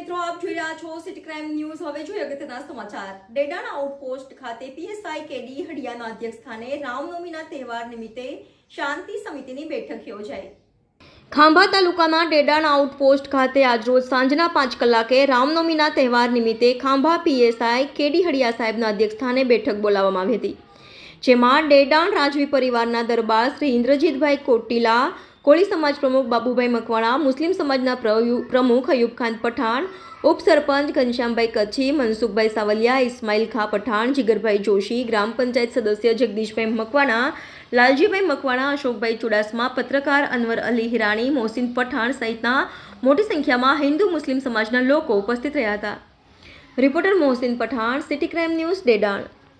મિત્રો, આપ જોઈ રહ્યા છો સિટી ક્રાઇમ ન્યૂઝ। હવે જોઈએ અગત્યના સમાચાર। ડેડાણા આઉટપોસ્ટ ખાતે પીએસઆઈ કેડી હડિયાના અધ્યક્ષસ્થાને રામનવમીના તહેવાર નિમિત્તે શાંતિ સમિતિની બેઠક યોજાઈ। ખાંભા તાલુકાના ડેડાણા આઉટપોસ્ટ ખાતે આજરોજ સાંજના 5 કલાકે રામનવમીના તહેવાર નિમિત્તે ખાંભા પીએસઆઈ કેડી હડિયા સાહેબના અધ્યક્ષસ્થાને બેઠક બોલાવવામાં આવી હતી, જેમાં ડેડાણ રાજવી પરિવારના દરબાર શ્રી ઇન્દ્રજીતભાઈ કોટીલા, કોળી સમાજ પ્રમુખ બાબુભાઈ મકવાણા, મુસ્લિમ સમાજના પ્રમુખ અયુબ ખાન પઠાણ, ઉપસરપંચ ઘનશ્યામભાઈ કચ્છી, મનસુખભાઈ સાવલિયા, ઇસ્માઇલ ખા પઠાણ, જીગરભાઈ જોશી, ગ્રામ પંચાયત સદસ્ય જગદીશભાઈ મકવાણા, લાલજીભાઈ મકવાણા, અશોકભાઈ ચુડાસમા, પત્રકાર અનવર અલી હિરાણી, મોહસિન પઠાણ સહિતના મોટી સંખ્યામાં હિન્દુ મુસ્લિમ સમાજના લોકો ઉપસ્થિત રહ્યા હતા। Reporter Mohsin Pathan, city crime news, Dedan.